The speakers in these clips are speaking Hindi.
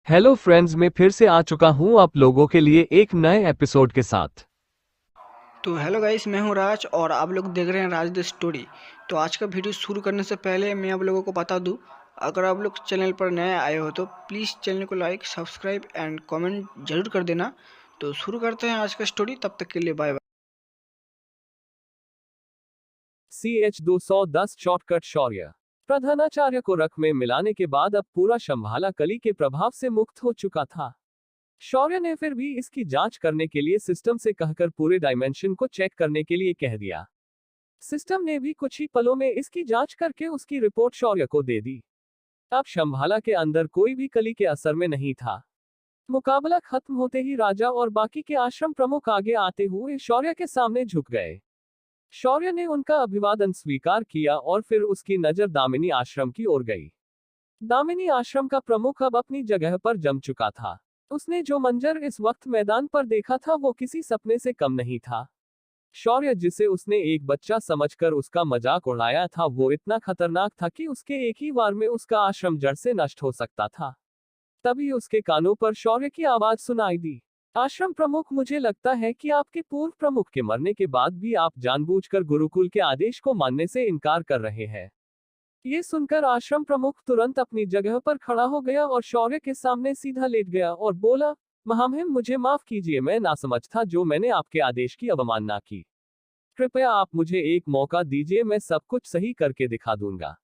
हेलो फ्रेंड्स, मैं फिर से आ चुका हूं आप लोगों के लिए एक नए एपिसोड के साथ। तो हेलो गाइस, मैं हूं राज और आप लोग देख रहे हैं राज द स्टोरी। तो आज का वीडियो शुरू करने से पहले मैं आप लोगों को बता दूं, अगर आप लोग चैनल पर नए आए हो तो प्लीज़ चैनल को लाइक सब्सक्राइब एंड कमेंट जरूर कर देना। तो शुरू करते हैं आज का स्टोरी, तब तक के लिए बाय बाय। CH-210 शॉर्टकट शौर्य। प्रधानाचार्य को रख में मिलाने के बाद अब पूरा शंभाला कली के प्रभाव से मुक्त हो चुका था। शौर्य ने फिर भी इसकी जांच करने के लिए सिस्टम से कहकर पूरे डायमेंशन को चेक करने के लिए कह दिया। सिस्टम ने भी कुछ ही पलों में इसकी जांच करके उसकी रिपोर्ट शौर्य को दे दी। अब शंभाला के अंदर कोई भी कली के असर में नहीं था। मुकाबला खत्म होते ही राजा और बाकी के आश्रम प्रमुख आगे आते हुए शौर्य के सामने झुक गए। शौर्य ने उनका अभिवादन स्वीकार किया और फिर उसकी नजर दामिनी आश्रम की ओर गई। दामिनी आश्रम का प्रमुख अब अपनी जगह पर जम चुका था। उसने जो मंजर इस वक्त मैदान पर देखा था वो किसी सपने से कम नहीं था। शौर्य, जिसे उसने एक बच्चा समझकर उसका मजाक उड़ाया था, वो इतना खतरनाक था कि उसके एक ही वार में उसका आश्रम जड़ से नष्ट हो सकता था। तभी उसके कानों पर शौर्य की आवाज सुनाई दी। आश्रम प्रमुख, मुझे लगता है कि आपके पूर्व प्रमुख के मरने के बाद भी आप जानबूझकर गुरुकुल के आदेश को मानने से इनकार कर रहे हैं। ये सुनकर आश्रम प्रमुख तुरंत अपनी जगह पर खड़ा हो गया और शौर्य के सामने सीधा लेट गया और बोला, महामहिम, मुझे माफ कीजिए, मैं नासमझ था जो मैंने आपके आदेश की अवमानना की। कृपया आप मुझे एक मौका दीजिए, मैं सब कुछ सही करके दिखा दूंगा।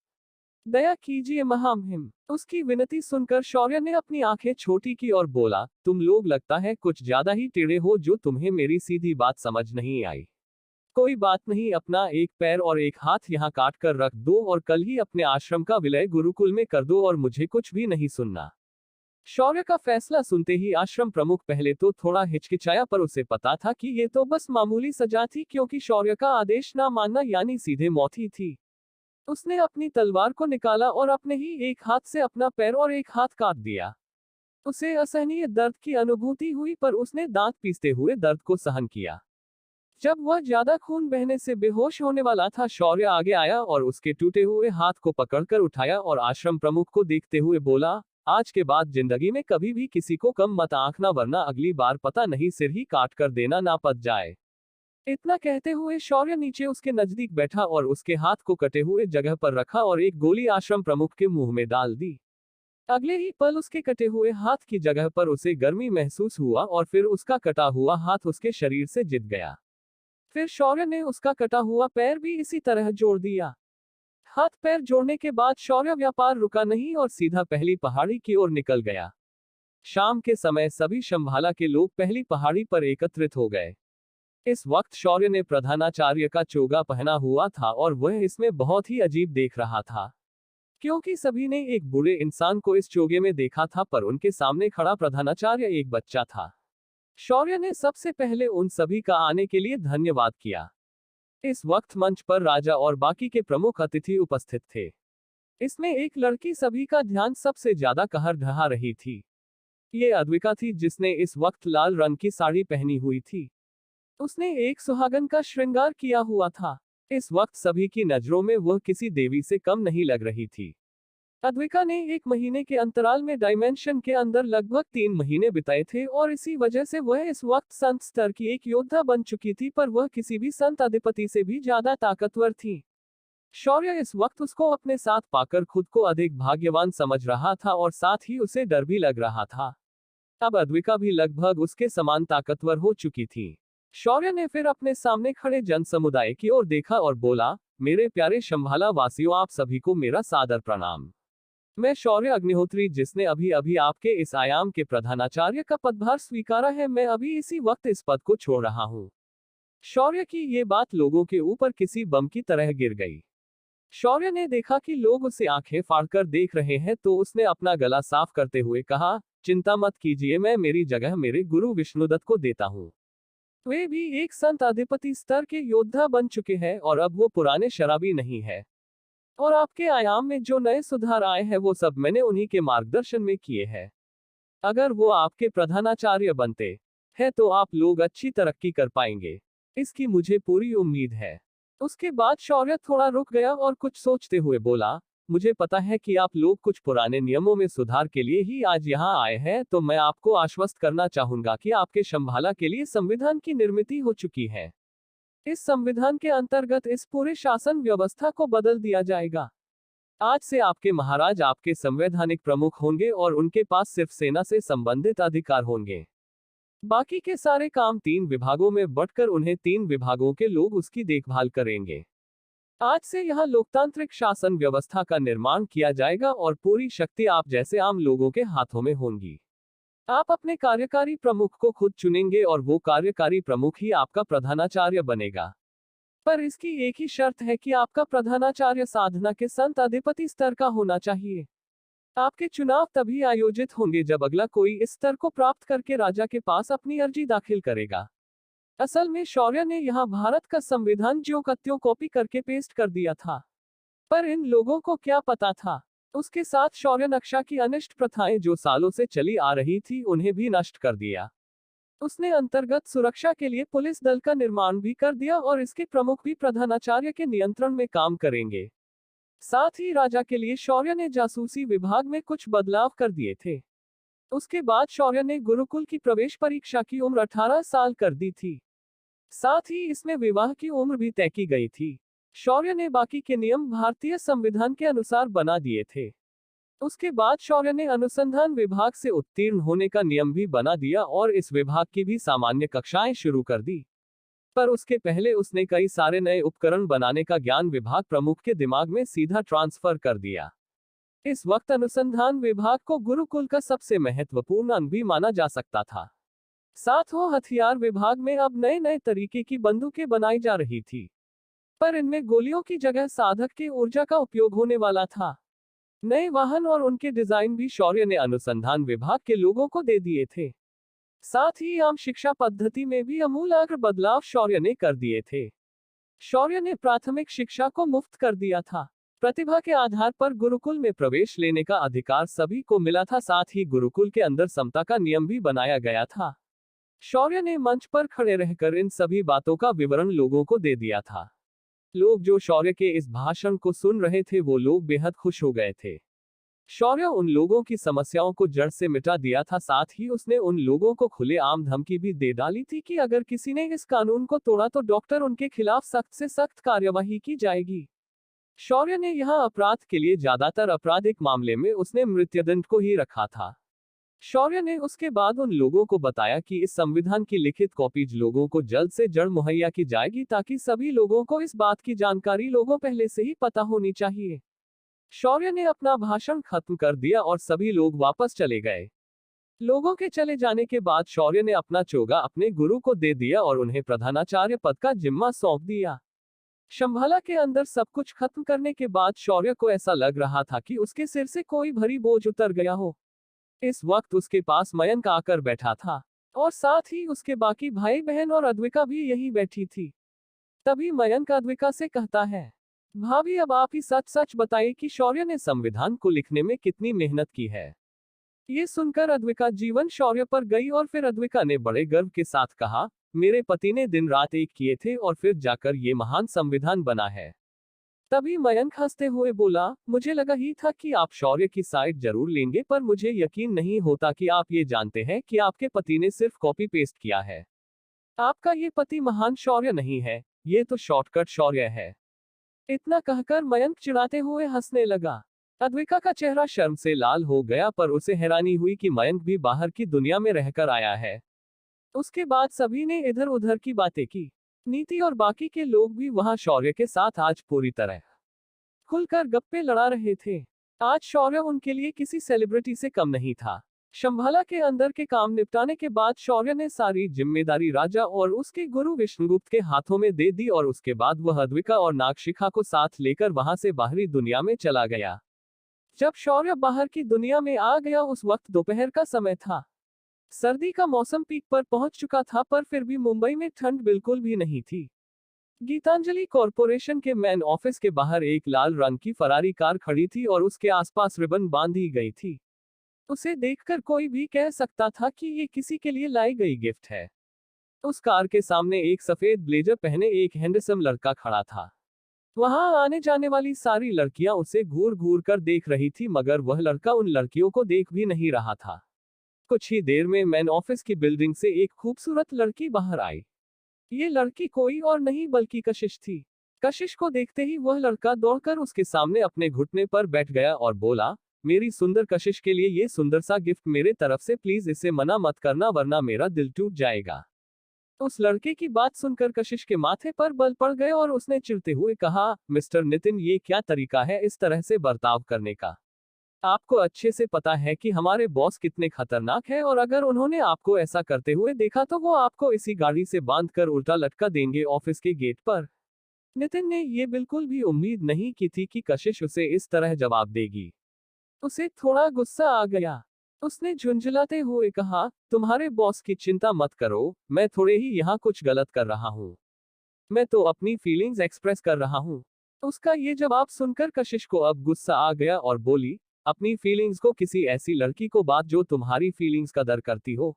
दया कीजिए महामहिम। उसकी विनती सुनकर शौर्य ने अपनी आंखें छोटी की और बोला, तुम लोग लगता है कुछ ज्यादा ही टेढ़े हो जो तुम्हें मेरी सीधी बात समझ नहीं आई। कोई बात नहीं, अपना एक पैर और एक हाथ यहाँ काट कर रख दो और कल ही अपने आश्रम का विलय गुरुकुल में कर दो और मुझे कुछ भी नहीं सुनना। शौर्य का फैसला सुनते ही आश्रम प्रमुख पहले तो थोड़ा हिचकिचाया, पर उसे पता था कि ये तो बस मामूली सजा थी, क्योंकि शौर्य का आदेश ना मानना यानी सीधे मौत ही थी। उसने अपनी तलवार को निकाला और अपने ही एक हाथ से अपना पैर और एक हाथ काट दिया। उसे असहनीय दर्द की अनुभूति हुई, पर उसने दांत पीसते हुए दर्द को सहन किया। जब वह ज्यादा खून बहने से बेहोश होने वाला था, शौर्य आगे आया और उसके टूटे हुए हाथ को पकड़कर उठाया और आश्रम प्रमुख को देखते हुए बोला, आज के बाद जिंदगी में कभी भी किसी को कम मत आंकना, वरना अगली बार पता नहीं सिर ही काट कर देना ना पच जाए। इतना कहते हुए शौर्य नीचे उसके नजदीक बैठा और उसके हाथ को कटे हुए जगह पर रखा और एक गोली आश्रम प्रमुख के मुंह में डाल दी। अगले ही पल उसके कटे हुए हाथ की जगह पर उसे गर्मी महसूस हुआ और फिर उसका कटा हुआ हाथ उसके शरीर से जित गया। फिर शौर्य ने उसका कटा हुआ पैर भी इसी तरह जोड़ दिया। हाथ पैर जोड़ने के बाद शौर्य व्यापार रुका नहीं और सीधा पहली पहाड़ी की ओर निकल गया। शाम के समय सभी शंभाला के लोग पहली पहाड़ी पर एकत्रित हो गए। इस वक्त शौर्य ने प्रधानाचार्य का चोगा पहना हुआ था और वह इसमें बहुत ही अजीब देख रहा था, क्योंकि सभी ने एक बूढ़े इंसान को इस चोगे में देखा था, पर उनके सामने खड़ा प्रधानाचार्य एक बच्चा था। शौर्य ने सबसे पहले उन सभी का आने के लिए धन्यवाद किया। इस वक्त मंच पर राजा और बाकी के प्रमुख अतिथि उपस्थित थे। इसमें एक लड़की सभी का ध्यान सबसे ज्यादा कहर ढहा रही थी। ये अद्विका थी, जिसने इस वक्त लाल रंग की साड़ी पहनी हुई थी। उसने एक सुहागन का श्रृंगार किया हुआ था। इस वक्त सभी की नजरों में वह किसी देवी से कम नहीं लग रही थी। अद्विका ने 1 महीने के अंतराल में डायमेंशन के अंदर लगभग 3 महीने बिताए थे और इसी वजह से वह इस वक्त संत स्तर की एक योद्धा बन चुकी थी, पर वह किसी भी संत अधिपति से भी ज्यादा ताकतवर थी। शौर्य इस वक्त उसको अपने साथ पाकर खुद को अधिक भाग्यवान समझ रहा था और साथ ही उसे डर भी लग रहा था। अब अद्विका भी लगभग उसके समान ताकतवर हो चुकी थी। शौर्य ने फिर अपने सामने खड़े जन समुदाय की ओर देखा और बोला, मेरे प्यारे शंभाला वासियों, आप सभी को मेरा सादर प्रणाम। मैं शौर्य अग्निहोत्री, जिसने अभी अभी आपके इस आयाम के प्रधानाचार्य का पदभार स्वीकारा है, मैं अभी इसी वक्त इस पद को छोड़ रहा हूँ। शौर्य की ये बात लोगों के ऊपर किसी बम की तरह गिर गई। शौर्य ने देखा कि लोग उसे आंखें फाड़कर देख रहे हैं, तो उसने अपना गला साफ करते हुए कहा, चिंता मत कीजिए, मैं मेरी जगह मेरे गुरु विष्णुदत्त को देता हूँ। वे भी एक संत अधिपति स्तर के योद्धा बन चुके हैं और अब वो पुराने शराबी नहीं है। और आपके आयाम में जो नए सुधार आए हैं वो सब मैंने उन्हीं के मार्गदर्शन में किए हैं। अगर वो आपके प्रधानाचार्य बनते हैं तो आप लोग अच्छी तरक्की कर पाएंगे, इसकी मुझे पूरी उम्मीद है। उसके बाद शौर्य थोड़ा रुक गया और कुछ सोचते हुए बोला, मुझे पता है कि आप लोग कुछ पुराने नियमों में सुधार के लिए ही आज यहाँ आए हैं, तो मैं आपको आश्वस्त करना चाहूंगा कि आपके शंभाला के लिए संविधान की निर्मित हो चुकी है। इस संविधान के अंतर्गत इस पूरे शासन व्यवस्था को बदल दिया जाएगा। आज से आपके महाराज आपके संवैधानिक प्रमुख होंगे और उनके पास सिर्फ सेना से संबंधित अधिकार होंगे। बाकी के सारे काम 3 विभागों में बंटकर उन्हें 3 विभागों के लोग उसकी देखभाल करेंगे। आज से यहाँ लोकतांत्रिक शासन व्यवस्था का निर्माण किया जाएगा और पूरी शक्ति आप जैसे आम लोगों के हाथों में होंगी। आप अपने कार्यकारी प्रमुख को खुद चुनेंगे और वो कार्यकारी प्रमुख ही आपका प्रधानाचार्य बनेगा। पर इसकी एक ही शर्त है कि आपका प्रधानाचार्य साधना के संत अधिपति स्तर का होना चाहिए। आपके चुनाव तभी आयोजित होंगे जब अगला कोई इस स्तर को प्राप्त करके राजा के पास अपनी अर्जी दाखिल करेगा। असल में शौर्य ने यहाँ भारत का संविधान ज्यों का त्यों कॉपी करके पेस्ट कर दिया था। पर इन लोगों को क्या पता था, उसके साथ शौर्य नक्शा की अनिष्ट प्रथाएं जो सालों से चली आ रही थी उन्हें भी नष्ट कर दिया। उसने अंतर्गत सुरक्षा के लिए पुलिस दल का निर्माण भी कर दिया और इसके प्रमुख भी प्रधानाचार्य के नियंत्रण में काम करेंगे। साथ ही राजा के लिए शौर्य ने जासूसी विभाग में कुछ बदलाव कर दिए थे। उसके बाद शौर्य ने गुरुकुल की प्रवेश परीक्षा की उम्र 18 साल कर दी थी। साथ ही इसमें विवाह की उम्र भी तय की गई थी। शौर्य ने बाकी के नियम भारतीय संविधान के अनुसार बना दिए थे। उसके बाद शौर्य ने अनुसंधान विभाग से उत्तीर्ण होने का नियम भी बना दिया और इस विभाग की भी सामान्य कक्षाएं शुरू कर दी। पर उसके पहले उसने कई सारे नए उपकरण बनाने का ज्ञान विभाग प्रमुख के दिमाग में सीधा ट्रांसफर कर दिया। इस वक्त अनुसंधान विभाग को गुरुकुल का सबसे महत्वपूर्ण अंग भी माना जा सकता था। साथ हो हथियार विभाग में अब नए नए तरीके की बंदूकें बनाई जा रही थी, पर इनमें गोलियों की जगह साधक की ऊर्जा का उपयोग होने वाला था। नए वाहन और उनके डिजाइन भी शौर्य ने अनुसंधान विभाग के लोगों को दे दिए थे। साथ ही आम शिक्षा पद्धति में भी अमूलाग्र बदलाव शौर्य ने कर दिए थे। शौर्य ने प्राथमिक शिक्षा को मुफ्त कर दिया था। प्रतिभा के आधार पर गुरुकुल में प्रवेश लेने का अधिकार सभी को मिला था। साथ ही गुरुकुल के अंदर समता का नियम भी बनाया गया था। शौर्य ने मंच पर खड़े रहकर इन सभी बातों का विवरण लोगों को दे दिया था। लोग जो शौर्य के इस भाषण को सुन रहे थे वो लोग बेहद खुश हो गए थे। शौर्य उन लोगों की समस्याओं को जड़ से मिटा दिया था। साथ ही उसने उन लोगों को खुलेआम धमकी भी दे डाली थी कि अगर किसी ने इस कानून को तोड़ा तो डॉक्टर उनके खिलाफ सख्त से सख्त कार्यवाही की जाएगी। शौर्य ने यहाँ अपराध के लिए ज्यादातर आपराधिक मामले में उसने मृत्युदंड को ही रखा था। शौर्य ने उसके बाद उन लोगों को बताया कि इस संविधान की लिखित कॉपीज लोगों को जल्द से जल्द मुहैया की जाएगी ताकि सभी लोगों को इस बात की जानकारी लोगों पहले से ही पता होनी चाहिए। शौर्य ने अपना भाषण खत्म कर दिया और सभी लोग वापस चले गए। लोगों के चले जाने के बाद शौर्य ने अपना चोगा अपने गुरु को दे दिया और उन्हें प्रधानाचार्य पद का जिम्मा सौंप दिया। शंभाला के अंदर सब कुछ खत्म करने के बाद शौर्य को ऐसा लग रहा था कि उसके सिर से कोई भारी बोझ उतर गया हो। इस वक्त उसके पास मयंक आकर बैठा था और साथ ही उसके बाकी भाई बहन और अद्विका भी यही बैठी थी। तभी मयंक अद्विका से कहता है, भाभी अब आप ही सच सच बताइए कि शौर्य ने संविधान को लिखने में कितनी मेहनत की है। ये सुनकर अद्विका जीवन शौर्य पर गई और फिर अद्विका ने बड़े गर्व के साथ कहा, मेरे पति ने दिन रात एक किए थे और फिर जाकर ये महान संविधान बना है। तभी मयंक हंसते हुए बोला, मुझे लगा ही था कि आप शौर्य की साइड जरूर लेंगे, पर मुझे यकीन नहीं होता कि आप ये जानते हैं कि आपके पति ने सिर्फ कॉपी पेस्ट किया है। आपका ये पति महान शौर्य नहीं है, ये तो शॉर्टकट शौर्य है। इतना कहकर मयंक चिढ़ाते हुए हंसने लगा। अद्विका का चेहरा शर्म से लाल हो गया, पर उसे हैरानी हुई कि मयंक भी बाहर की दुनिया में रहकर आया है। उसके बाद सभी ने इधर उधर की बातें की। नीति और बाकी के लोग भी वहां शौर्य के साथ आज पूरी तरह खुलकर गप्पे लड़ा रहे थे। आज शौर्य उनके लिए किसी सेलिब्रिटी से कम नहीं था। शंभाला के अंदर के काम निपटाने के बाद शौर्य ने सारी जिम्मेदारी राजा और उसके गुरु विष्णुगुप्त के हाथों में दे दी और उसके बाद वह अद्विका और नागशिखा को साथ लेकर वहां से बाहरी दुनिया में चला गया। जब शौर्य बाहर की दुनिया में आ गया उस वक्त दोपहर का समय था। सर्दी का मौसम पीक पर पहुंच चुका था, पर फिर भी मुंबई में ठंड बिल्कुल भी नहीं थी। गीतांजलि कॉरपोरेशन के मेन ऑफिस के बाहर एक लाल रंग की फरारी कार खड़ी थी और उसके आसपास रिबन बांधी गई थी। उसे देखकर कोई भी कह सकता था कि ये किसी के लिए लाई गई गिफ्ट है। उस कार के सामने एक सफेद ब्लेजर पहने एक हैंडसम लड़का खड़ा था। वहां आने जाने वाली सारी लड़कियां उसे घूर घूर कर देख रही थी, मगर वह लड़का उन लड़कियों को देख भी नहीं रहा था। कुछ ही देर में मैन ऑफिस की बिल्डिंग से एक खूबसूरत लड़की बाहर आई। ये लड़की कोई और नहीं बल्कि कशिश थी। कशिश को देखते ही वह लड़का दौड़कर उसके सामने अपने घुटने पर बैठ गया और बोला, मेरी सुंदर कशिश के लिए ये सुंदर सा गिफ्ट मेरे तरफ से, प्लीज इसे मना मत करना वरना मेरा दिल टूट जाएगा। उस लड़के की बात सुनकर कशिश के माथे पर बल पड़ गए और उसने चिढ़ते हुए कहा, मिस्टर नितिन, ये क्या तरीका है इस तरह से बर्ताव करने का? आपको अच्छे से पता है कि हमारे बॉस कितने खतरनाक हैं, और अगर उन्होंने आपको ऐसा करते हुए देखा तो वो आपको इसी गाड़ी से बांधकर उल्टा लटका देंगे ऑफिस के गेट पर। नितिन ने ये बिल्कुल भी उम्मीद नहीं की थी कि कशिश उसे इस तरह जवाब देगी। उसे थोड़ा गुस्सा आ गया। उसने झुंझलाते हुए कहा, तुम्हारे बॉस की चिंता मत करो, मैं थोड़े ही यहाँ कुछ गलत कर रहा हूँ। मैं तो अपनी फीलिंग्स एक्सप्रेस कर रहा हूँ। उसका ये जवाब सुनकर कशिश को अब गुस्सा आ गया और बोली, अपनी फीलिंग्स को किसी ऐसी लड़की को बात जो तुम्हारी फीलिंग्स कदर करती हो।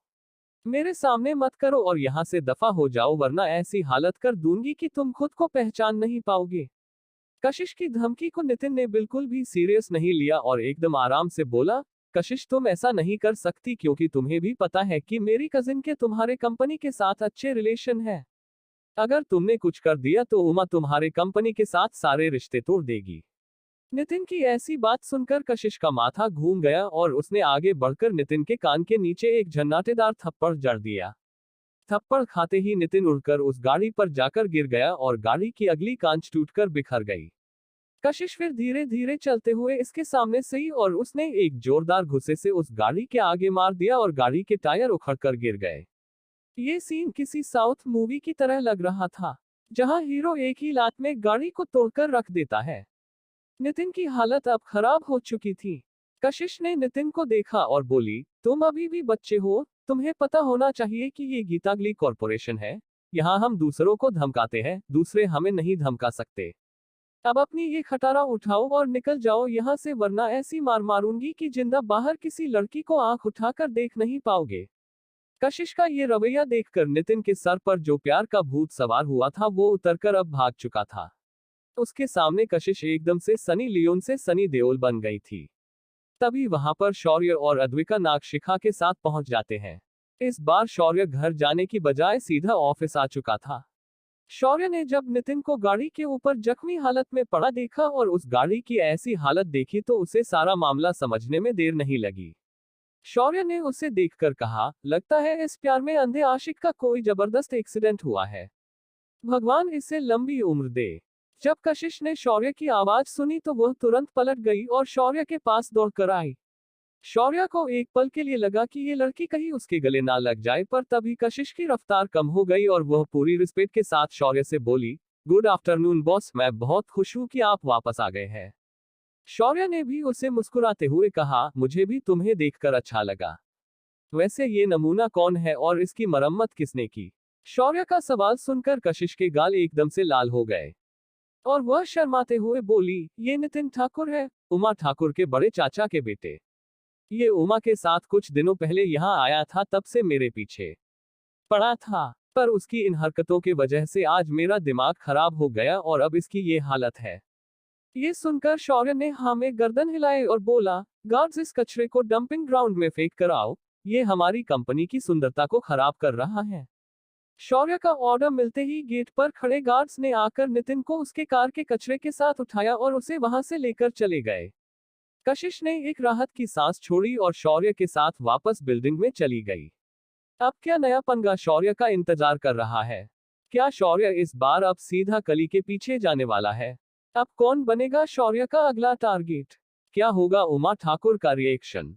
मेरे सामने मत करो और यहाँ से दफा हो जाओ वरना ऐसी हालत कर दूंगी कि तुम खुद को पहचान नहीं पाओगे। कशिश की धमकी को नितिन ने बिल्कुल भी सीरियस नहीं लिया और एकदम आराम से बोला, कशिश तुम ऐसा नहीं कर सकती क्योंकि तुम्हें भी पता है कि मेरी कजिन के तुम्हारे कंपनी के साथ अच्छे रिलेशन है। अगर तुमने कुछ कर दिया तो उमा तुम्हारे कंपनी के साथ सारे रिश्ते तोड़ देगी। नितिन की ऐसी बात सुनकर कशिश का माथा घूम गया और उसने आगे बढ़कर नितिन के कान के नीचे एक झन्नाटेदार थप्पड़ जड़ दिया। थप्पड़ खाते ही नितिन उड़कर उस गाड़ी पर जाकर गिर गया और गाड़ी की अगली कांच टूटकर बिखर गई। कशिश फिर धीरे धीरे चलते हुए इसके सामने सही और उसने एक जोरदार घुसे से उस गाड़ी के आगे मार दिया और गाड़ी के टायर उखड़कर गिर गए। ये सीन किसी साउथ मूवी की तरह लग रहा था, जहां हीरो एक ही लात में गाड़ी को तोड़कर रख देता है। नितिन की हालत अब खराब हो चुकी थी। कशिश ने नितिन को देखा और बोली, तुम अभी भी बच्चे हो, तुम्हें पता होना चाहिए कि ये गीतागली कॉरपोरेशन है। यहाँ हम दूसरों को धमकाते हैं, दूसरे हमें नहीं धमका सकते। अब अपनी ये खटारा उठाओ और निकल जाओ यहाँ से वरना ऐसी मार मारूंगी कि जिंदा बाहर किसी लड़की को आंख उठाकर देख नहीं पाओगे। कशिश का ये रवैया देखकर नितिन के सर पर जो प्यार का भूत सवार हुआ था वो उतरकर अब भाग चुका था। उसके सामने कशिश एकदम से सनी लियोन से सनी देओल बन गई थी। तभी वहां पर शौर्य और अद्विका नागशिखा के साथ पहुंच जाते हैं। इस बार शौर्य घर जाने की बजाय सीधा ऑफिस आ चुका था। शौर्य ने जब नितिन को गाड़ी के ऊपर जख्मी हालत में पड़ा देखा और उस गाड़ी की ऐसी हालत देखी तो उसे सारा मामला समझने में देर नहीं लगी। शौर्य ने उसे देखकर कहा, लगता है इस प्यार में अंधे आशिक का कोई जबरदस्त एक्सीडेंट हुआ है। भगवान इसे लंबी उम्र दे। जब कशिश ने शौर्य की आवाज सुनी तो वह तुरंत पलट गई और शौर्य के पास दौड़कर आई। शौर्य को एक पल के लिए लगा कि ये लड़की कहीं उसके गले ना लग जाए, पर तभी कशिश की रफ्तार कम हो गई और वह पूरी रिस्पेक्ट के साथ शौर्य से बोली, गुड आफ्टरनून बॉस, मैं बहुत खुश हूं कि आप वापस आ गए हैं। शौर्य ने भी उसे मुस्कुराते हुए कहा, मुझे भी तुम्हें देखकर अच्छा लगा। वैसे ये नमूना कौन है और इसकी मरम्मत किसने की? शौर्य का सवाल सुनकर कशिश के गाल एकदम से लाल हो गए और वह शर्माते हुए बोली, ये नितिन ठाकुर है, उमा ठाकुर के बड़े चाचा के बेटे। ये उमा के साथ कुछ दिनों पहले यहाँ आया था, तब से मेरे पीछे पड़ा था, पर उसकी इन हरकतों के वजह से आज मेरा दिमाग खराब हो गया और अब इसकी ये हालत है। ये सुनकर शौर्य ने हाँ में गर्दन हिलाई और बोला, गार्ड्स इस कचरे को डंपिंग ग्राउंड में फेंक कर आओ, ये हमारी कंपनी की सुंदरता को खराब कर रहा है। शौर्य का ऑर्डर मिलते ही गेट पर खड़े गार्ड्स ने आकर नितिन को उसके कार के कचरे के साथ उठाया और उसे वहां से लेकर चले गए। कशिश ने एक राहत की सांस छोड़ी और शौर्य के साथ वापस बिल्डिंग में चली गई। अब क्या नया पंगा शौर्य का इंतजार कर रहा है? क्या शौर्य इस बार अब सीधा कली के पीछे जाने वाला है? अब कौन बनेगा शौर्य का अगला टारगेट? क्या होगा उमा ठाकुर का रिएक्शन?